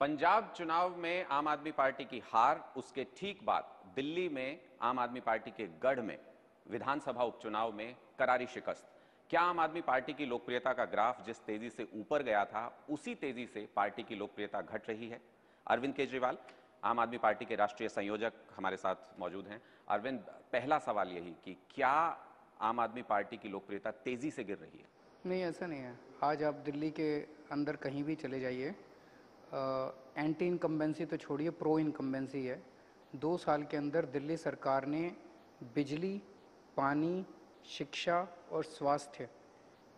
पंजाब चुनाव में आम आदमी पार्टी की हार, उसके ठीक बाद दिल्ली में आम आदमी पार्टी के गढ़ में विधानसभा उपचुनाव में करारी शिकस्त। क्या आम आदमी पार्टी की लोकप्रियता का ग्राफ जिस तेजी से ऊपर गया था, उसी तेजी से पार्टी की लोकप्रियता घट रही है? अरविंद केजरीवाल, आम आदमी पार्टी के राष्ट्रीय संयोजक, हमारे साथ मौजूद हैं। अरविंद, पहला सवाल यही कि क्या आम आदमी पार्टी की लोकप्रियता तेजी से गिर रही है? नहीं, ऐसा नहीं है। आज आप दिल्ली के अंदर कहीं भी चले जाइए, एंटी इनकम्बेंसी तो छोड़िए, प्रो इनकम्बेंसी है। 2 साल के अंदर दिल्ली सरकार ने बिजली, पानी, शिक्षा और स्वास्थ्य,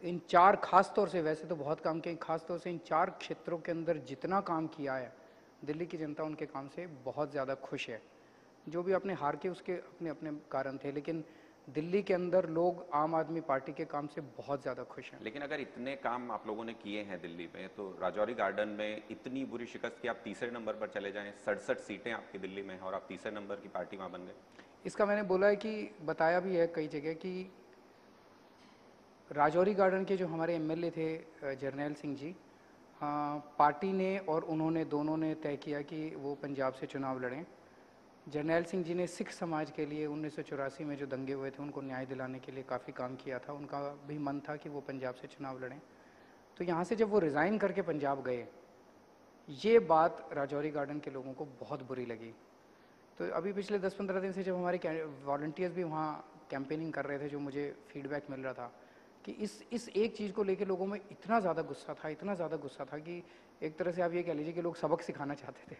इन चार, खास तौर से, वैसे तो बहुत काम किए, खास तौर से इन चार क्षेत्रों के अंदर जितना काम किया है, दिल्ली की जनता उनके काम से बहुत ज़्यादा खुश है। जो भी आपने हार के उसके अपने अपने कारण थे, लेकिन दिल्ली के अंदर लोग आम आदमी पार्टी के काम से बहुत ज़्यादा खुश हैं। लेकिन अगर इतने काम आप लोगों ने किए हैं दिल्ली में, तो राजौरी गार्डन में इतनी बुरी शिकस्त कि आप तीसरे नंबर पर चले जाएं, 67 सीटें आपकी दिल्ली में हैं और आप तीसरे नंबर की पार्टी वहां बन गए। इसका मैंने बोला है कि बताया भी है कई जगह कि राजौरी गार्डन के जो हमारे एमएलए थे जरनैल सिंह जी, पार्टी ने और उन्होंने दोनों ने तय किया कि वो पंजाब से चुनाव लड़ें। जरनैल सिंह जी ने सिख समाज के लिए 1984 में जो दंगे हुए थे उनको न्याय दिलाने के लिए काफ़ी काम किया था। उनका भी मन था कि वो पंजाब से चुनाव लड़ें। तो यहाँ से जब वो रिज़ाइन करके पंजाब गए, ये बात राजौरी गार्डन के लोगों को बहुत बुरी लगी। तो अभी पिछले 10-15 दिन से जब हमारे वॉलंटियर्स भी वहाँ कैंपेनिंग कर रहे थे, जो मुझे फीडबैक मिल रहा था कि इस एक चीज़ को लेके लोगों में इतना ज़्यादा गुस्सा था, इतना ज़्यादा गुस्सा था कि एक तरह से आप ये कह लीजिए कि लोग सबक सिखाना चाहते थे।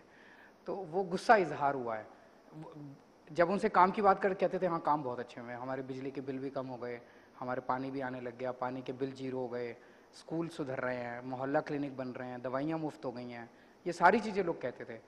तो वो गुस्सा इजहार हुआ है। जब उनसे काम की बात कर कहते थे हाँ काम बहुत अच्छे हुए, हमारे बिजली के बिल भी कम हो गए, हमारे पानी भी आने लग गया, पानी के बिल 0 हो गए, स्कूल सुधर रहे हैं, मोहल्ला क्लिनिक बन रहे हैं, दवाइयाँ मुफ्त हो गई हैं, ये सारी चीज़ें लोग कहते थे।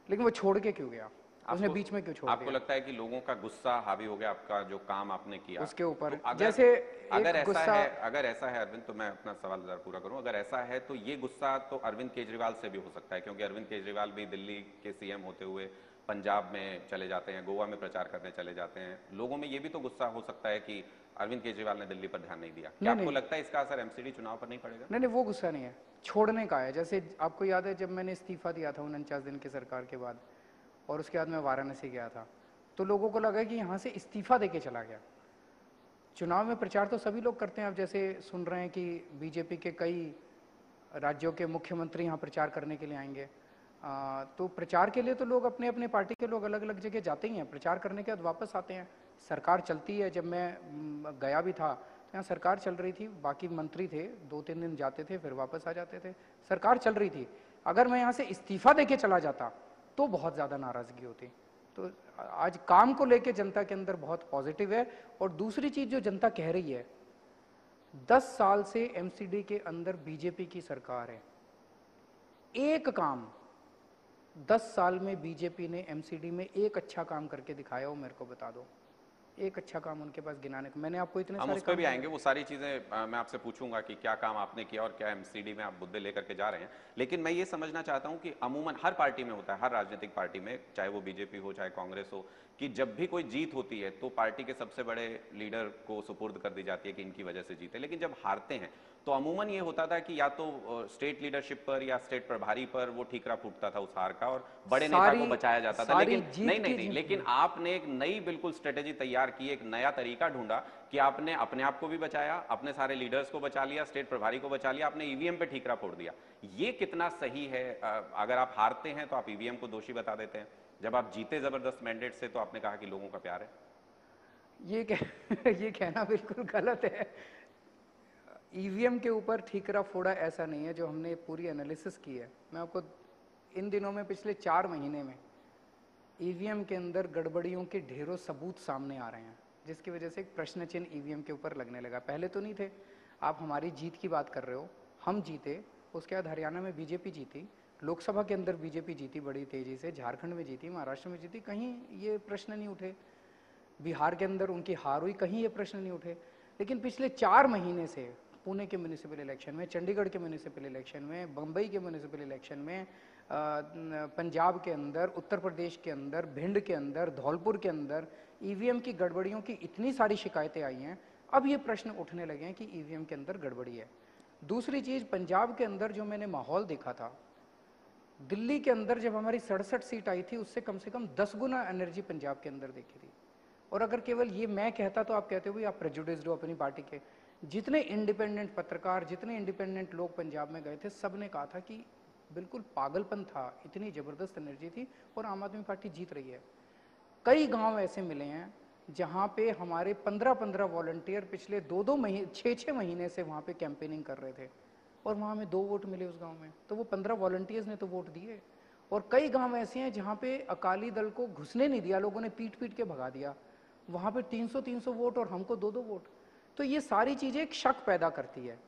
लेकिन वो छोड़ के क्यों गया? उसने बीच में क्यों छोड़ आपको दिया? लगता है कि लोगों का गुस्सा हावी हो गया आपका जो काम आपने किया उसके ऊपर, तो अगर जैसे अगर एक ऐसा गुस्सा। है अगर ऐसा है अरविंद, तो मैं अपना सवाल जरा पूरा करूं। अगर ऐसा है तो ये गुस्सा तो अरविंद केजरीवाल से भी हो सकता है, क्योंकि अरविंद केजरीवाल भी दिल्ली के सीएम होते हुए पंजाब में चले जाते हैं, गोवा में प्रचार करने चले जाते हैं। लोगों में ये भी तो गुस्सा हो सकता है कि अरविंद केजरीवाल ने दिल्ली पर ध्यान नहीं दिया। क्या नहीं आपको नहीं लगता है इसका असर एमसीडी चुनाव पर नहीं पड़ेगा? नहीं नहीं, वो गुस्सा नहीं है, छोड़ने का है। जैसे आपको याद है जब मैंने इस्तीफा दिया था 49 दिन की सरकार के बाद, और उसके बाद मैं वाराणसी गया था, तो लोगों को लगा कि यहाँ से इस्तीफा देके चला गया। चुनाव में प्रचार तो सभी लोग करते हैं। आप जैसे सुन रहे हैं कि बीजेपी के कई राज्यों के मुख्यमंत्री यहाँ प्रचार करने के लिए आएंगे। तो प्रचार के लिए तो लोग अपने अपने पार्टी के लोग अलग अलग जगह जाते ही हैं, प्रचार करने के बाद वापस आते हैं। सरकार चलती है। जब मैं गया भी था तो यहाँ सरकार चल रही थी, बाकी मंत्री थे, 2-3 दिन जाते थे फिर वापस आ जाते थे, सरकार चल रही थी। अगर मैं यहाँ से इस्तीफा देके चला जाता तो बहुत ज़्यादा नाराज़गी होती। तो आज काम को लेके जनता के अंदर बहुत पॉजिटिव है। और दूसरी चीज़ जो जनता कह रही है, 10 साल से एमसीडी के अंदर बीजेपी की सरकार है, एक काम 10 साल में बीजेपी ने एमसीडी में एक अच्छा काम करके दिखाया हो, मेरे को बता दो। एक अच्छा काम उनके पास गिनाने को, मैंने आपको इतने हम सारे उस पर काम भी गिनाए। आएंगे, वो सारी चीजें मैं आपसे पूछूंगा कि क्या काम आपने किया और क्या एमसीडी में आप मुद्दे लेकर के जा रहे हैं। लेकिन मैं ये समझना चाहता हूं कि अमूमन हर पार्टी में होता है, हर राजनीतिक पार्टी में, चाहे वो बीजेपी हो चाहे कांग्रेस हो, कि जब भी कोई जीत होती है तो पार्टी के सबसे बड़े लीडर को सुपुर्द कर दी जाती है कि इनकी वजह से जीते। लेकिन जब हारते हैं तो अमूमन ये होता था कि या तो स्टेट लीडरशिप पर या स्टेट प्रभारी पर वो ठीकरा फूटता था उस हार का और बड़े नेता को सारी बचाया जाता था। सारी लेकिन जीत नहीं नहीं नहीं, लेकिन आपने एक नई बिल्कुल स्ट्रेटेजी तैयार की, एक नया तरीका ढूंढा कि आपने अपने आप को भी बचाया, अपने सारे लीडर्स को बचा लिया, स्टेट प्रभारी को बचा लिया, आपने ईवीएम पे ठीकरा फोड़ दिया। ये कितना सही है? अगर आप हारते हैं तो आप ईवीएम को दोषी बता देते हैं, जब आप जीते जबरदस्त मैंडेट से तो आपने कहा कि लोगों का प्यार है। ये कहना बिल्कुल गलत है। ईवीएम के ऊपर ठीकरा फोड़ा ऐसा नहीं है, जो हमने पूरी एनालिसिस की है। मैं आपको इन दिनों में, पिछले 4 महीने में ईवीएम के अंदर गड़बड़ियों के ढेरों सबूत सामने आ रहे हैं, जिसकी वजह से एक प्रश्न चिन्ह ईवीएम के ऊपर लगने लगा। पहले तो नहीं थे। आप हमारी जीत की बात कर रहे हो, हम जीते, उसके बाद हरियाणा में बीजेपी जीती, लोकसभा के अंदर बीजेपी जीती बड़ी तेजी से, झारखंड में जीती, महाराष्ट्र में जीती, कहीं ये प्रश्न नहीं उठे। बिहार के अंदर उनकी हार हुई, कहीं ये प्रश्न नहीं उठे। लेकिन पिछले 4 महीने से पुणे के म्यूनिसिपल इलेक्शन में, चंडीगढ़ के म्यूनिसिपल इलेक्शन में, बम्बई के म्यूनिसिपल इलेक्शन में, पंजाब के अंदर, उत्तर प्रदेश के अंदर, भिंड के अंदर, धौलपुर के अंदर ईवीएम की गड़बड़ियों की इतनी सारी शिकायतें आई हैं। अब ये प्रश्न उठने लगे हैं कि ईवीएम के अंदर गड़बड़ी है। दूसरी चीज़, पंजाब के अंदर जो मैंने माहौल देखा था, दिल्ली के अंदर जब हमारी 67 सीट आई थी, उससे कम से कम 10 गुना एनर्जी पंजाब के अंदर देखी थी। और अगर केवल ये मैं कहता तो आप कहते हो भाई आप प्रेजुडिस्ड हो अपनी पार्टी के। जितने इंडिपेंडेंट पत्रकार, जितने इंडिपेंडेंट लोग पंजाब में गए थे, सब ने कहा था कि बिल्कुल पागलपन था, इतनी ज़बरदस्त एनर्जी थी और आम आदमी पार्टी जीत रही है। कई गांव ऐसे मिले हैं जहां पे हमारे 15-15 वॉलंटियर पिछले 2-2 महीने, 6-6 महीने से वहां पे कैंपेनिंग कर रहे थे और वहां में 2 वोट मिले उस गांव में, तो वो 15 वॉलंटियर्स ने तो वोट दिए। और कई गांव ऐसे हैं जहां पे अकाली दल को घुसने नहीं दिया, लोगों ने पीट पीट के भगा दिया, वहां पे 300-300 वोट और हमको 2-2 वोट। तो ये सारी चीजें एक शक पैदा करती है।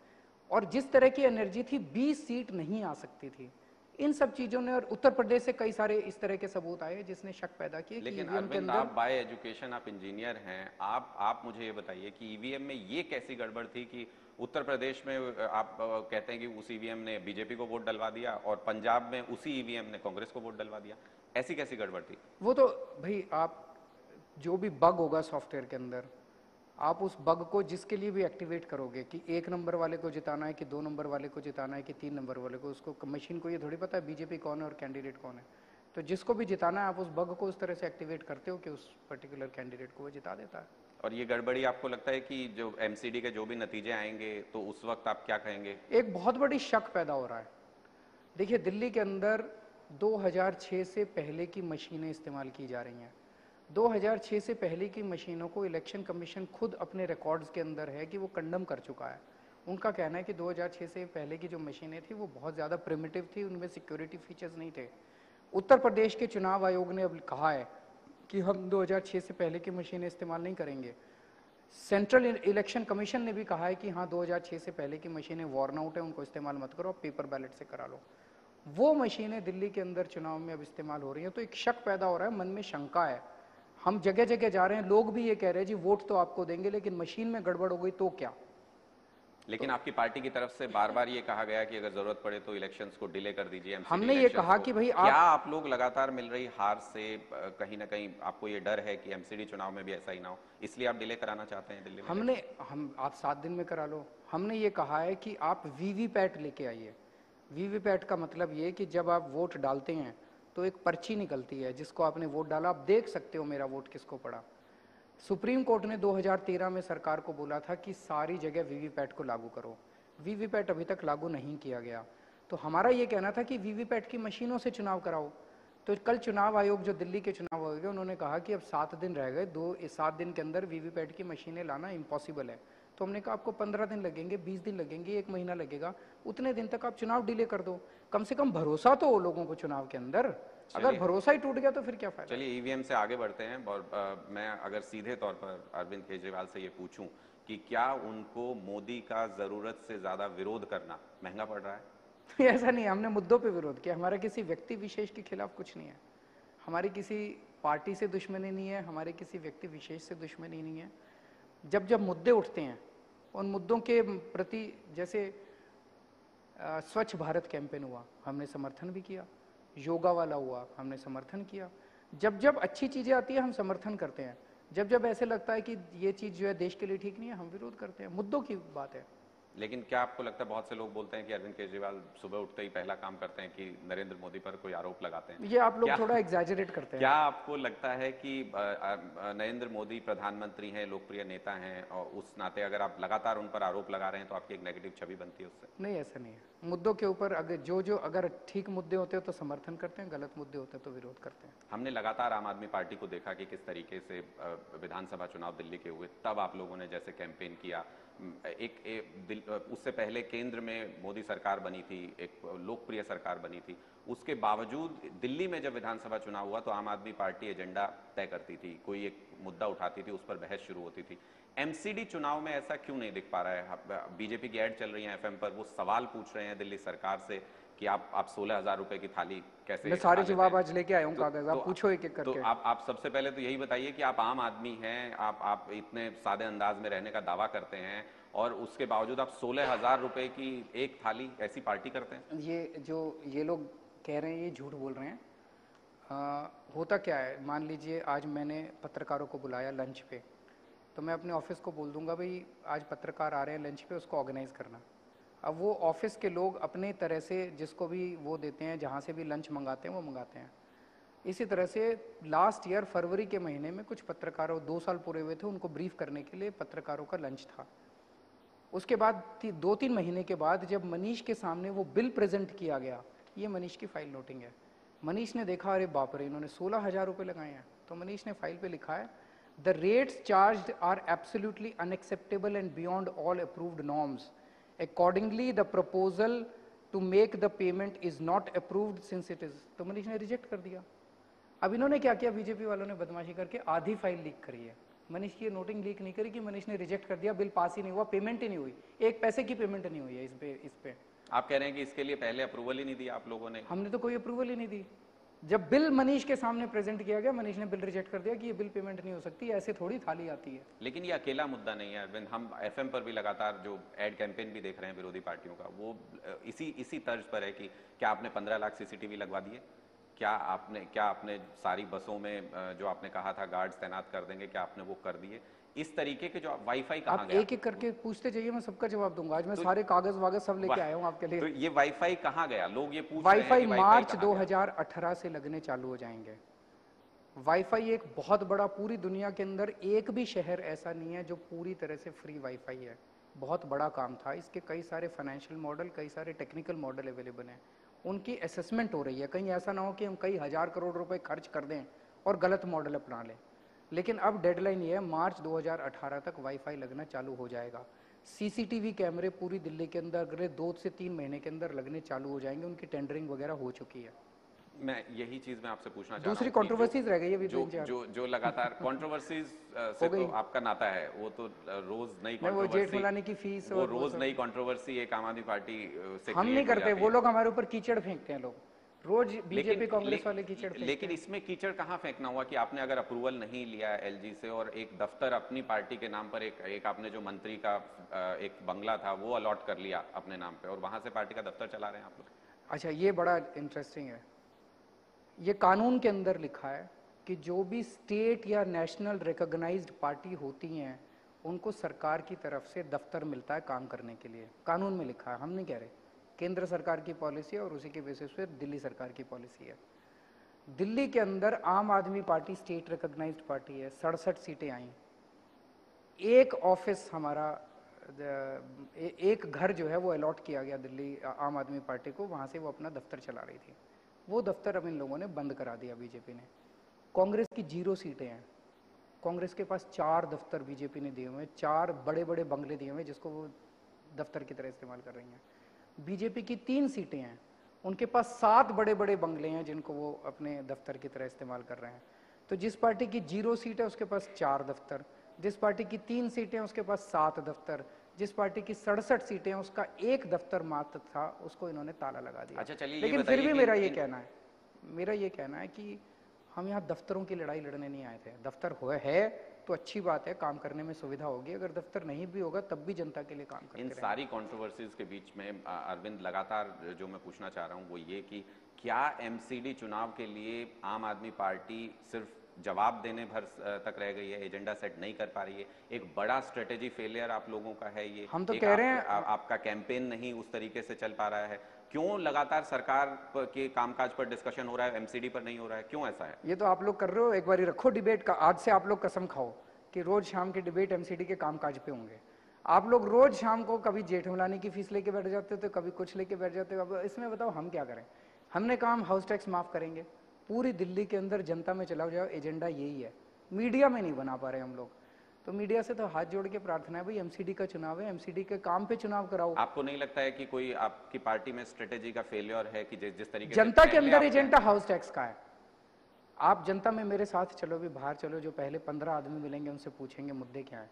और जिस तरह की एनर्जी थी, 20 सीट नहीं आ सकती थी, इन सब चीजों ने, और उत्तर प्रदेश से कई सारे इस तरह के सबूत आए जिसने शक पैदा किए कि लेकिन ईवीएम के अरविंद, अंदर। आप बाय एजुकेशन आप इंजीनियर हैं, आप मुझे ये बताइए कि ईवीएम में ये कैसी गड़बड़ थी कि उत्तर प्रदेश में आप कहते हैं कि उस ईवीएम ने बीजेपी को वोट डलवा दिया और पंजाब में उसी ईवीएम ने कांग्रेस को वोट डलवा दिया, ऐसी कैसी गड़बड़ थी? वो तो भाई, आप जो भी बग होगा सॉफ्टवेयर के अंदर, आप उस बग को जिसके लिए भी एक्टिवेट करोगे कि 1 नंबर वाले को जिताना है कि 2 नंबर वाले को जिताना है कि 3 नंबर वाले को, उसको मशीन को ये थोड़ी पता है बीजेपी कौन है और कैंडिडेट कौन है। तो जिसको भी जिताना है, आप उस बग को उस तरह से एक्टिवेट करते हो कि उस पर्टिकुलर कैंडिडेट को वो जिता देता है। और ये गड़बड़ी आपको लगता है कि जो एमसीडी के जो भी नतीजे आएंगे तो उस वक्त आप क्या कहेंगे? एक बहुत बड़ी शक पैदा हो रहा है। देखिए, दिल्ली के अंदर 2006 से पहले की मशीनें इस्तेमाल की जा रही हैं। 2006 से पहले की मशीनों को इलेक्शन कमीशन खुद अपने रिकॉर्ड्स के अंदर है कि वो कंडम कर चुका है। उनका कहना है कि 2006 से पहले की जो मशीनें थी वो बहुत ज़्यादा प्रिमिटिव थी, उनमें सिक्योरिटी फीचर्स नहीं थे। उत्तर प्रदेश के चुनाव आयोग ने अब कहा है कि हम 2006 से पहले की मशीनें इस्तेमाल नहीं करेंगे। सेंट्रल इलेक्शन कमीशन ने भी कहा है कि हाँ, 2006 से पहले की मशीनें वॉर्न आउट है, उनको इस्तेमाल मत करो, पेपर बैलेट से करा लो। वो मशीनें दिल्ली के अंदर चुनाव में अब इस्तेमाल हो रही हैं, तो एक शक पैदा हो रहा है, मन में शंका है। हम जगह जगह जा रहे हैं, लोग भी ये कह रहे हैं जी वोट तो आपको देंगे, लेकिन मशीन में गड़बड़ हो गई तो क्या। लेकिन आपकी पार्टी की तरफ से बार बार ये कहा गया कि अगर जरूरत पड़े तो इलेक्शंस को डिले कर दीजिए, एमसीडी हमने ये इलेक्शंस कहा को। कि भाई क्या आप, आप लोग लगातार मिल रही हार से कहीं ना कहीं आपको ये डर है कि एमसीडी चुनाव में भी ऐसा ही ना हो, इसलिए आप डिले कराना चाहते हैं दिल्ली में हमने हम आप 7 दिन में करा लो। हमने ये कहा है कि आप वीवीपैट लेके आइए। वीवीपैट का मतलब ये कि जब आप वोट डालते हैं तो एक पर्ची निकलती है जिसको आपने वोट डाला, आप देख सकते हो मेरा वोट किसको पड़ा। सुप्रीम कोर्ट ने 2013 में सरकार को बोला था कि सारी जगह वीवीपैट को लागू करो। वीवीपैट अभी तक लागू नहीं किया गया। तो हमारा ये कहना था कि वीवीपैट की मशीनों से चुनाव कराओ। तो कल चुनाव आयोग, जो दिल्ली के चुनाव आयोग है, उन्होंने कहा कि अब 7 दिन रह गए, 7 दिन के अंदर वीवीपैट की मशीनें लाना इम्पॉसिबल है। तो हमने कहा आपको 15 दिन लगेंगे, 20 दिन लगेंगे, 1 महीना लगेगा, उतने दिन तक आप चुनाव डिले कर दो। कम से कम भरोसा तो हो लोगों को चुनाव के अंदर। अगर भरोसा ही टूट गया तो फिर क्या फायदा। चलिए ईवीएम से आगे बढ़ते हैं और मैं अगर सीधे तौर पर अरविंद केजरीवाल से ये पूछूं कि क्या उनको मोदी का जरूरत से ज्यादा विरोध करना महंगा पड़ रहा है? ऐसा नहीं है, हमने मुद्दों पे विरोध किया, हमारा किसी व्यक्ति विशेष के खिलाफ कुछ नहीं है। हमारी किसी पार्टी से दुश्मनी नहीं है, हमारे किसी व्यक्ति विशेष से दुश्मनी नहीं है। जब जब मुद्दे उठते हैं, उन मुद्दों के प्रति, जैसे स्वच्छ भारत कैंपेन हुआ, हमने समर्थन भी किया। योगा वाला हुआ, हमने समर्थन किया। जब जब अच्छी चीज़ें आती है हम समर्थन करते हैं, जब जब ऐसे लगता है कि ये चीज़ जो है देश के लिए ठीक नहीं है, हम विरोध करते हैं। मुद्दों की बात है। लेकिन क्या आपको लगता है, बहुत से लोग बोलते हैं कि अरविंद केजरीवाल सुबह उठते ही पहला काम करते हैं कि नरेंद्र मोदी पर कोई आरोप लगाते हैं? ये आप लोग क्या थोड़ा एग्जैजरेट करते क्या हैं। आपको लगता है कि नरेंद्र मोदी प्रधानमंत्री हैं, लोकप्रिय नेता हैं और उस नाते अगर आप लगातार उन पर आरोप लगा रहे हैं तो आपकी एक नेगेटिव छवि बनती है उससे? नहीं, ऐसा नहीं है। मुद्दों के ऊपर अगर ठीक मुद्दे होते हैं तो समर्थन करते हैं, गलत मुद्दे होते हैं तो विरोध करते हैं। हमने लगातार आम आदमी पार्टी को देखा कि किस तरीके से विधानसभा चुनाव दिल्ली के हुए, तब आप लोगों ने जैसे कैंपेन किया। उससे पहले केंद्र में मोदी सरकार बनी थी, एक लोकप्रिय सरकार बनी थी, उसके बावजूद दिल्ली में जब विधानसभा चुनाव हुआ तो आम आदमी पार्टी एजेंडा तय करती थी, कोई एक मुद्दा उठाती थी, उस पर बहस शुरू होती थी। एमसीडी चुनाव में ऐसा क्यों नहीं दिख पा रहा है? बीजेपी की ऐड चल रही है एफएम पर, वो सवाल पूछ रहे हैं दिल्ली सरकार से कि आप 16,000 रुपए की थाली कैसे मैं खा सारे लेते जवाब हैं? आज लेके आया हूँ कागज, आप पूछो एक एक तो करके। आप सबसे पहले तो यही बताइए कि आप आम आदमी हैं, आप इतने सादे अंदाज में रहने का दावा करते हैं और उसके बावजूद आप 16,000 रुपए की एक थाली ऐसी पार्टी करते हैं? ये लोग कह रहे हैं, ये झूठ बोल रहे हैं। होता क्या है, मान लीजिए आज मैंने पत्रकारों को बुलाया लंच पे, तो मैं अपने ऑफिस को बोल दूंगा भाई आज पत्रकार आ रहे हैं लंच पे, उसको ऑर्गेनाइज करना। अब वो ऑफिस के लोग अपने तरह से जिसको भी वो देते हैं, जहाँ से भी लंच मंगाते हैं वो मंगाते हैं। इसी तरह से लास्ट ईयर फरवरी के महीने में कुछ पत्रकारों, 2 साल पूरे हुए थे, उनको ब्रीफ करने के लिए पत्रकारों का लंच था। उसके बाद 2-3 महीने के बाद जब मनीष के सामने वो बिल प्रेजेंट किया गया, ये मनीष की फाइल नोटिंग है। मनीष ने देखा, अरे बाप रे, इन्होंने 16,000 रुपये लगाए हैं। तो मनीष ने फाइल पे लिखा है, the rates charged are absolutely unacceptable and beyond all approved norms. Accordingly the proposal to make the payment is not approved since it is. तो मनीष ने रिजेक्ट कर दिया। अब इन्होंने क्या किया, बीजेपी वालों ने बदमाशी करके आधी फाइल लीक करी है। मनीष की नोटिंग लीक नहीं करी कि मनीष ने रिजेक्ट कर दिया, बिल पास ही नहीं हुआ, पेमेंट ही नहीं हुई, 1 पैसे की पेमेंट नहीं हुई है इस पे। आप कह रहे हैं कि इसके लिए पहले अप्रूवल ही नहीं दिया आप लोगों ने? हमने तो कोई अप्रूवल ही नहीं दी। जब बिल मनीष के सामने प्रेजेंट किया गया, मनीष ने बिल रिजेक्ट कर दिया कि ये बिल पेमेंट नहीं हो सकती, ऐसे थोड़ी थाली आती है। लेकिन ये अकेला मुद्दा नहीं है अरविंद, हम एफएम पर भी लगातार जो एड कैंपेन भी देख रहे हैं विरोधी पार्टियों का, वो इसी तर्ज पर है कि क्या आपने 15 लाख सीसीटीवी लगवा दिए, क्या आपने सारी बसों में जो आपने कहा था गार्ड्स तैनात कर देंगे, क्या आपने वो कर दिए? इस तरीके के जो वाईफाई कहाँ आप गया? एक एक करके पूछते जाइए, मैं सबका जवाब दूंगा। आज मैं सारे कागज वागज सब लेके आया हूँ आपके लिए। तो ये वाईफाई कहाँ गया? लोग ये पूछ रहे हैं वाईफाई कि मार्च कहाँ गया? 2018 से लगने चालू हो जाएंगे। वाईफाई एक बहुत बड़ा, पूरी दुनिया के अंदर एक भी शहर ऐसा नहीं है जो पूरी तरह से फ्री वाईफाई है। बहुत बड़ा काम था, इसके कई सारे फाइनेंशियल मॉडल, कई सारे टेक्निकल मॉडल अवेलेबल हैं, उनकी असेसमेंट हो रही है। कहीं ऐसा ना हो कि हम कई हजार करोड़ रुपए खर्च कर दें और गलत मॉडल अपना लें। लेकिन अब डेडलाइन ये है, मार्च 2018 तक वाईफाई लगना चालू हो जाएगा। सीसीटीवी कैमरे पूरी दिल्ली के अंदर अगले 2 से 3 महीने के अंदर लगने चालू हो जाएंगे, उनकी टेंडरिंग वगैरह हो चुकी है। मैं यही चीज मैं आपसे पूछना चाह रहा हूँ दूसरी कि कंट्रोवर्सीज रह गई है जो लगातार कंट्रोवर्सीज से तो आपका नाता है, वो तो रोज नई वो जेठ कंट्रोवर्सी, मलानी की फीस वो और रोज नई कंट्रोवर्सी एक आम आदमी पार्टी से हम नहीं करते, वो लोग हमारे ऊपर कीचड़ फेंकते हैं। लोग रोज बीजेपी कांग्रेस वाले कीचड़ फेंकते हैं। लेकिन इसमें कीचड़ कहाँ फेंकना हुआ कि आपने अगर अप्रूवल नहीं लिया एलजी से और एक दफ्तर अपनी पार्टी के नाम पर, एक आपने जो मंत्री का एक बंगला था वो अलॉट कर लिया अपने नाम पे और वहां से पार्टी का दफ्तर चला रहे हैं आप लोग? अच्छा, ये बड़ा इंटरेस्टिंग है। ये कानून के अंदर लिखा है कि जो भी स्टेट या नेशनल रिकॉग्नाइज्ड पार्टी होती हैं, उनको सरकार की तरफ से दफ्तर मिलता है काम करने के लिए। कानून में लिखा है, हम नहीं कह रहे। केंद्र सरकार की पॉलिसी है और उसी के बेसिस पे दिल्ली सरकार की पॉलिसी है। दिल्ली के अंदर आम आदमी पार्टी स्टेट रिकॉग्नाइज्ड पार्टी है, 67 सीटें आई। एक ऑफिस हमारा, एक घर जो है वो अलॉट किया गया दिल्ली आम आदमी पार्टी को, वहाँ से वो अपना दफ्तर चला रही थी। वो दफ्तर अब इन लोगों ने बंद करा दिया, बीजेपी ने। कांग्रेस की 0 सीटें हैं। कांग्रेस के पास 4 दफ्तर बीजेपी ने दिए हुए हैं, 4 बड़े बड़े बंगले दिए हुए हैं जिसको वो दफ्तर की तरह इस्तेमाल कर रही हैं। बीजेपी की 3 सीटें हैं, उनके पास 7 बड़े बड़े बंगले हैं जिनको वो अपने दफ्तर की तरह इस्तेमाल कर रहे हैं। तो जिस पार्टी की 0 सीट है उसके पास 4 दफ्तर, जिस पार्टी की 3 सीटें हैं उसके पास 7 दफ्तर, जिस पार्टी की 67 सीटें हैं उसका 1 दफ्तर मात्र था, उसको इन्होंने ताला लगा दिया। अच्छा, चलिए लेकिन फिर भी मेरा ये कहना है कि हम यहाँ दफ्तरों की लड़ाई लड़ने नहीं आए थे। दफ्तर है तो अच्छी बात है, काम करने में सुविधा होगी। अगर दफ्तर नहीं भी होगा तब भी जनता के लिए काम करते इन सारी कंट्रोवर्सीज के बीच में अरविंद, लगातार जो मैं पूछना चाह रहा हूँ वो ये कि क्या एमसीडी चुनाव के लिए आम आदमी पार्टी सिर्फ जवाब देने भर तक रह गई है, एजेंडा सेट नहीं कर पा रही है? एक बड़ा स्ट्रेटेजी फेलियर आप लोगों का है ये? हम तो कह रहे हैं आपका कैंपेन नहीं उस तरीके से चल पा रहा है? क्यों लगातार सरकार के कामकाज पर डिस्कशन हो रहा है, एमसीडी पर नहीं हो रहा है? क्यों ऐसा है? ये तो आप लोग कर रहे हो। एक बार रखो डिबेट का, आज से आप लोग कसम खाओ कि रोज शाम की डिबेट एमसीडी के कामकाज पे होंगे। आप लोग रोज शाम को कभी जेठमलानी की फीस लेके बैठ जाते थे, कभी कुछ लेके बैठ जाते हो। अब इसमें बताओ हम क्या करें? हमने कहा हम हाउस टैक्स माफ करेंगे, पूरी दिल्ली के अंदर जनता में चलाओ जाओ, एजेंडा यही है। मीडिया में नहीं बना पा रहे हम लोग, तो मीडिया से तो हाथ जोड़ के प्रार्थना है, भाई एमसीडी का चुनाव है, एमसीडी के काम पे चुनाव कराओ। आपको नहीं लगता है कि कोई आपकी पार्टी में स्ट्रेटेजी का फेलियर है कि जिस तरीके जनता के अंदर एजेंडा हाउस टैक्स का है? आप जनता में मेरे साथ चलो, भी बाहर चलो, जो पहले 15 आदमी मिलेंगे उनसे पूछेंगे मुद्दे क्या है।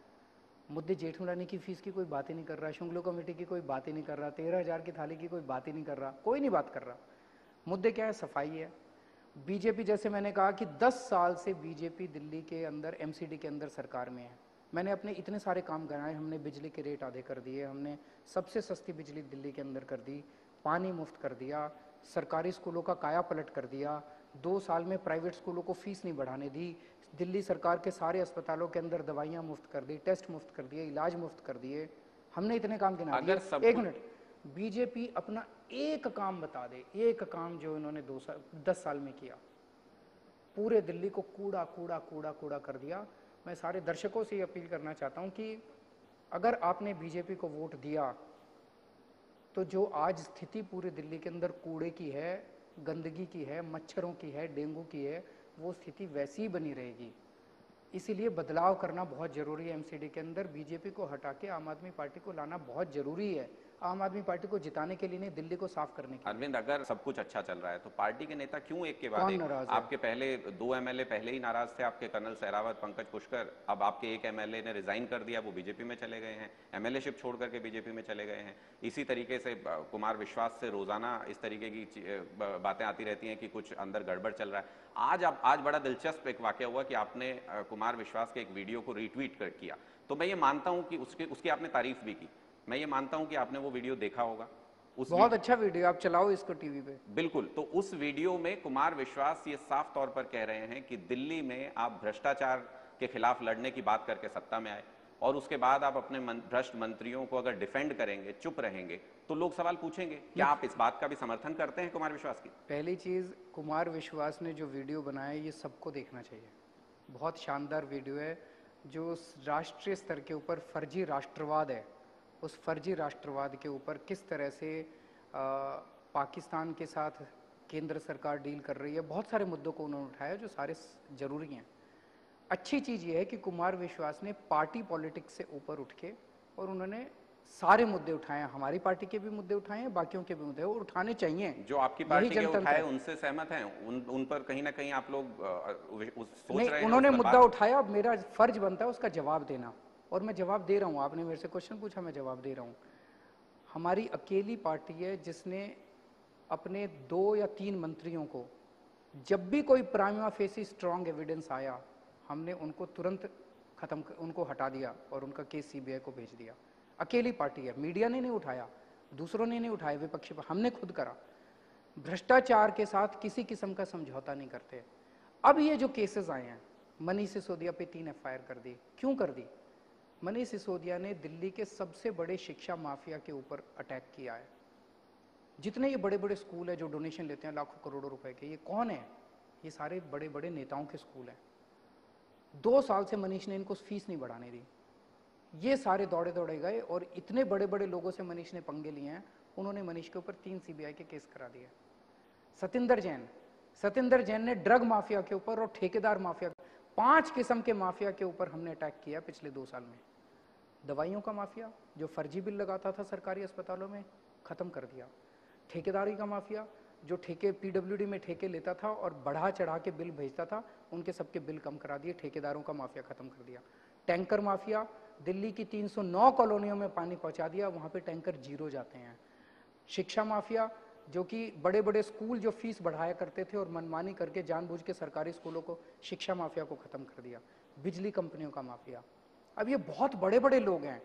मुद्दे जेठमलानी की फीस की कोई बात ही नहीं कर रहा, शुंगलो कमेटी की कोई बात ही नहीं कर रहा, 13,000 की थाली की कोई बात ही नहीं कर रहा, कोई नहीं बात कर रहा। मुद्दे क्या है? सफाई है। बीजेपी, जैसे मैंने कहा कि 10 साल से बीजेपी दिल्ली के अंदर एमसीडी के अंदर सरकार में है। मैंने अपने इतने सारे काम कराए, हमने बिजली के रेट आधे कर दिए, हमने सबसे सस्ती बिजली दिल्ली के अंदर कर दी, पानी मुफ्त कर दिया, सरकारी स्कूलों का काया पलट कर दिया, 2 साल में प्राइवेट स्कूलों को फीस नहीं बढ़ाने दी, दिल्ली सरकार के सारे अस्पतालों के अंदर दवाइयाँ मुफ्त कर दी, टेस्ट मुफ्त कर दिए, इलाज मुफ्त कर दिए। हमने इतने काम गिना दिए। एक मिनट, बीजेपी अपना एक काम बता दे, एक काम जो इन्होंने 10 साल में किया, पूरे दिल्ली को कूड़ा कूड़ा कूड़ा कूड़ा कर दिया। मैं सारे दर्शकों से ये अपील करना चाहता हूँ कि अगर आपने बीजेपी को वोट दिया तो जो आज स्थिति पूरे दिल्ली के अंदर कूड़े की है, गंदगी की है, मच्छरों की है, डेंगू की है, वो स्थिति वैसी ही बनी रहेगी। इसीलिए बदलाव करना बहुत ज़रूरी है। एमसीडी के अंदर बीजेपी को हटा के आम आदमी पार्टी को लाना बहुत ज़रूरी है। आम आदमी पार्टी को जिताने के लिए नहीं, दिल्ली को साफ करने के लिए। अरविंद, अगर सब कुछ अच्छा चल रहा है तो पार्टी के नेता क्यों एक के बाद कौन एक? नाराज है? आपके पहले 2 एमएलए पहले ही नाराज थे, आपके कर्नल सहरावत, पंकज पुष्कर। अब आपके एक एमएलए ने रिजाइन कर दिया, वो बीजेपी में चले गए हैं, एमएलए शिप छोड़ करके बीजेपी में चले गए हैं। इसी तरीके से कुमार विश्वास से रोजाना इस तरीके की बातें आती रहती हैं कि कुछ अंदर गड़बड़ चल रहा है। आज बड़ा दिलचस्प एक वाकया हुआ कि आपने कुमार विश्वास के एक वीडियो को रीट्वीट कर किया। तो मैं ये मानता हूं कि उसकी आपने तारीफ भी की। मैं ये मानता हूं कि आपने वो वीडियो देखा होगा। बहुत अच्छा वीडियो, आप चलाओ इसको टीवी पे। बिल्कुल। तो उस वीडियो में कुमार विश्वास ये साफ तौर पर कह रहे हैं कि दिल्ली में आप भ्रष्टाचार के खिलाफ लड़ने की बात करके सत्ता में आए और उसके बाद आप अपने भ्रष्ट मंत्रियों को अगर डिफेंड करेंगे, चुप रहेंगे, तो लोग सवाल पूछेंगे क्या आप इस बात का भी समर्थन करते हैं कुमार विश्वास की? पहली चीज़, कुमार विश्वास ने जो वीडियो बनाया ये सबको देखना चाहिए। बहुत शानदार वीडियो है। जो राष्ट्रीय स्तर के ऊपर फर्जी राष्ट्रवाद है, उस फर्जी राष्ट्रवाद के ऊपर किस तरह से पाकिस्तान के साथ केंद्र सरकार डील कर रही है, बहुत सारे मुद्दों को उन्होंने उठाया जो सारे ज़रूरी हैं। अच्छी चीज़ ये है कि कुमार विश्वास ने पार्टी पॉलिटिक्स से ऊपर उठ के और उन्होंने सारे मुद्दे उठाए हैं। हमारी पार्टी के भी मुद्दे उठाए हैं, बाकियों के भी मुद्दे और उठाने चाहिए। जो आपकी पार्टी के उठाए उनसे सहमत हैं? उन पर कहीं ना कहीं आप लोग सोच नहीं, रहे हैं? उन्होंने मुद्दा उठाया, अब मेरा फर्ज बनता है उसका जवाब देना और मैं जवाब दे रहा हूँ। आपने मेरे से क्वेश्चन पूछा, मैं जवाब दे रहा हूँ। हमारी अकेली पार्टी है जिसने अपने 2 या 3 मंत्रियों को, जब भी कोई प्राइमा फेसी स्ट्रॉन्ग एविडेंस आया, हमने उनको तुरंत उनको हटा दिया और उनका केस सीबीआई को भेज दिया। अकेली पार्टी है, मीडिया ने नहीं उठाया, दूसरों ने नहीं उठाया, विपक्षी पर हमने खुद करा। भ्रष्टाचार के साथ किसी किस्म का समझौता नहीं करते। अब ये जो केसेस आए हैं, मनीष सिसोदिया पे 3 एफआईआर कर दी। क्यों कर दी? मनीष सिसोदिया ने दिल्ली के सबसे बड़े शिक्षा माफिया के ऊपर अटैक किया है। जितने ये बड़े बड़े स्कूल है जो डोनेशन लेते हैं लाखों करोड़ों रुपए के, ये कौन है? ये सारे बड़े बड़े नेताओं के स्कूल हैं। 2 साल से मनीष ने इनको फीस नहीं बढ़ाने दी। ये सारे दौड़े दौड़े गए और इतने बड़े बड़े लोगों से मनीष ने पंगे लिए हैं। उन्होंने मनीष के ऊपर 3 सीबीआई के केस करा दिए। सतिंदर जैन ने ड्रग माफिया के ऊपर और ठेकेदार माफिया, 5 किस्म के माफिया के ऊपर हमने अटैक किया पिछले 2 साल में। दवाइयों का माफिया जो फर्जी बिल लगाता था सरकारी अस्पतालों में, खत्म कर दिया। ठेकेदारी का माफिया जो ठेके पीडब्ल्यूडी में ठेके लेता था और बढ़ा चढ़ा के बिल भेजता था, उनके सबके बिल कम करा दिए, ठेकेदारों का माफिया खत्म कर दिया। टैंकर माफिया, दिल्ली की 309 कॉलोनियों में पानी पहुंचा दिया, वहां पे टैंकर 0 जाते हैं। शिक्षा माफिया जो कि बड़े बड़े स्कूल जो फीस बढ़ाया करते थे और मनमानी करके जानबूझ के सरकारी स्कूलों को, शिक्षा माफिया को खत्म कर दिया। बिजली कंपनियों का माफिया। अब ये बहुत बड़े बड़े लोग हैं,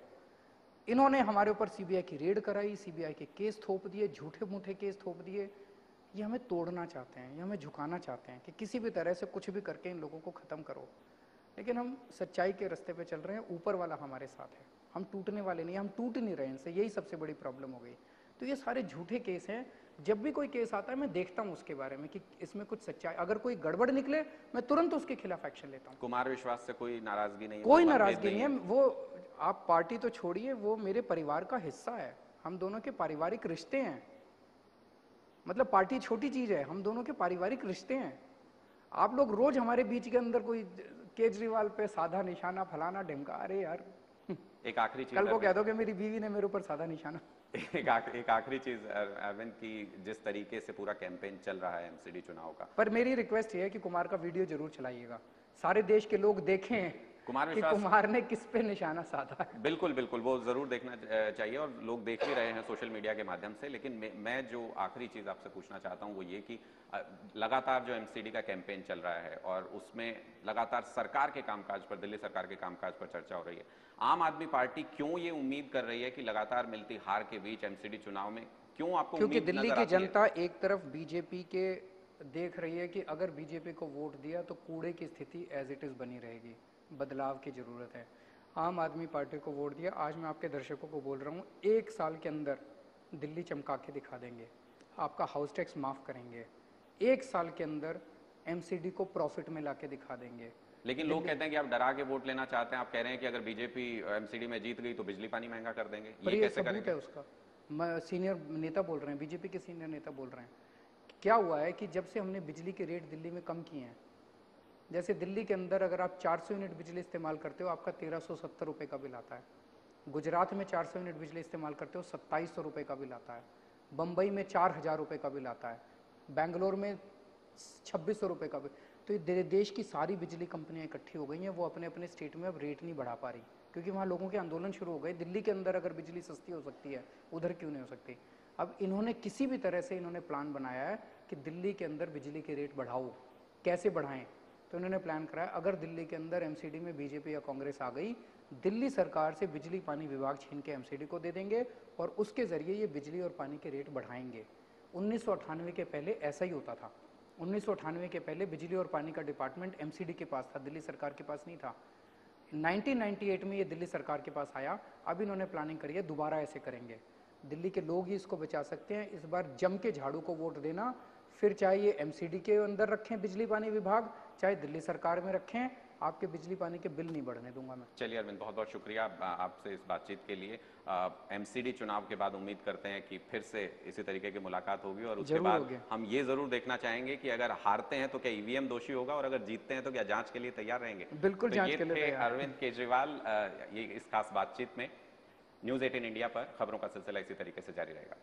इन्होंने हमारे ऊपर सीबीआई की रेड कराई, सीबीआई के केस थोप दिए, झूठे मूठे केस थोप दिए। ये हमें तोड़ना चाहते हैं, ये हमें झुकाना चाहते हैं कि किसी भी तरह से कुछ भी करके इन लोगों को खत्म करो। लेकिन हम सच्चाई के रास्ते पे चल रहे हैं, ऊपर वाला हमारे साथ है, हम टूटने वाले नहीं, हम टूट नहीं रहे इनसे, यही सबसे बड़ी प्रॉब्लम हो गई। तो ये सारे झूठे केस हैं। जब भी कोई केस आता है मैं देखता हूँ उसके बारे में कि इसमें कुछ सच्चाई, अगर कोई गड़बड़ निकले मैं तुरंत उसके खिलाफ एक्शन लेता हूँ। कुमार विश्वास से कोई नाराजगी नहीं है? कोई नाराजगी नहीं है। वो आप पार्टी तो छोड़िए, वो मेरे परिवार का हिस्सा है, हम दोनों के पारिवारिक रिश्ते हैं। मतलब पार्टी छोटी चीज है, हम दोनों के पारिवारिक रिश्ते हैं। आप लोग रोज हमारे बीच के अंदर कोई केजरीवाल पे साधा निशाना फलाना ढिमका, अरे यार एक आखिरी चीज, कल को कह दो कि मेरी बीवी ने मेरे ऊपर साधा निशाना। एक आखिरी चीज अरविंद की, जिस तरीके से पूरा कैंपेन चल रहा है एमसीडी चुनाव का, पर मेरी रिक्वेस्ट ये है कि कुमार का वीडियो जरूर चलाइएगा, सारे देश के लोग देखें कुमार कि कुमार ने किस पे निशाना साधा है। बिल्कुल बिल्कुल, वो जरूर देखना चाहिए और लोग देख भी रहे हैं सोशल मीडिया के माध्यम से। लेकिन मैं जो आखिरी चीज आपसे पूछना चाहता हूं वो ये कि लगातार जो एमसीडी का कैंपेन चल रहा है और उसमें लगातार सरकार के कामकाज पर, दिल्ली सरकार के कामकाज पर चर्चा हो रही है, आम आदमी पार्टी क्यों ये उम्मीद कर रही है कि लगातार मिलती हार के बीच एमसीडी चुनाव में क्यों आपको क्योंकि उम्मीद दिल्ली नजर की आती है? जनता एक तरफ बीजेपी के देख रही है कि अगर बीजेपी को वोट दिया तो कूड़े की स्थिति एज इट इज बनी रहेगी, बदलाव की जरूरत है। आम आदमी पार्टी को वोट दिया, आज मैं आपके दर्शकों को बोल रहा हूँ, 1 साल के अंदर दिल्ली चमका के दिखा देंगे, आपका हाउस टैक्स माफ़ करेंगे, 1 साल के अंदर एमसीडी को प्रॉफिट में ला के दिखा देंगे। लेकिन लोग कहते हैं कि आप डरा के वोट लेना चाहते हैं, आप कह रहे हैं कि अगर बीजेपी एमसीडी में जीत गई तो बिजली पानी महंगा कर देंगे, पर ये ये कैसे सबूत करेंगे? है उसका। सीनियर नेता बोल रहे हैं, बीजेपी के सीनियर नेता बोल रहे हैं। क्या हुआ है कि जब से हमने बिजली के रेट दिल्ली में कम किए हैं, जैसे दिल्ली के अंदर अगर आप 400 यूनिट बिजली इस्तेमाल करते हो आपका 1370 रुपये का बिल आता है। गुजरात में 400 यूनिट बिजली इस्तेमाल करते हो 2700 रुपये का बिल आता है। बम्बई में 4000 रुपये का बिल आता है। बेंगलोर में 2600 रुपये का बिल। तो ये देश की सारी बिजली कंपनियां इकट्ठी हो गई हैं, वो अपने अपने स्टेट में अब रेट नहीं बढ़ा पा रही, क्योंकि वहाँ लोगों के आंदोलन शुरू हो गए। दिल्ली के अंदर अगर बिजली सस्ती हो सकती है, उधर क्यों नहीं हो सकती? अब इन्होंने किसी भी तरह से इन्होंने प्लान बनाया है कि दिल्ली के अंदर बिजली के रेट बढ़ाओ। कैसे बढ़ाएं? तो इन्होंने प्लान कराया, अगर दिल्ली के अंदर एमसीडी में बीजेपी या कांग्रेस आ गई, दिल्ली सरकार से बिजली पानी विभाग छीन के एमसीडी को दे देंगे और उसके जरिए ये बिजली और पानी के रेट बढ़ाएंगे। 1998 के पहले ऐसा ही होता था। 1998 के पहले बिजली और पानी का डिपार्टमेंट एमसीडी के पास था, दिल्ली सरकार के पास नहीं था। 1998 में ये दिल्ली सरकार के पास आया। अब इन्होंने प्लानिंग करी है दोबारा ऐसे करेंगे। दिल्ली के लोग ही इसको बचा सकते हैं। इस बार जम के झाड़ू को वोट देना, फिर चाहे ये एमसीडी के अंदर रखें बिजली पानी विभाग, चाहे दिल्ली सरकार में रखें, आपके बिजली पानी के बिल नहीं बढ़ने दूंगा मैं। चलिए अरविंद, बहुत बहुत शुक्रिया आपसे इस बातचीत के लिए। एमसीडी चुनाव के बाद उम्मीद करते हैं कि फिर से इसी तरीके की मुलाकात होगी और उसके जरूर बाद होगी। हम ये जरूर देखना चाहेंगे कि अगर हारते हैं तो क्या ईवीएम दोषी होगा और अगर जीतते हैं तो क्या जांच के लिए तैयार रहेंगे? बिल्कुल तो जांच ये के लिए थे तैयार। अरविंद केजरीवाल ये इस खास बातचीत में। न्यूज़ 18 इंडिया पर खबरों का सिलसिला इसी तरीके से जारी रहेगा।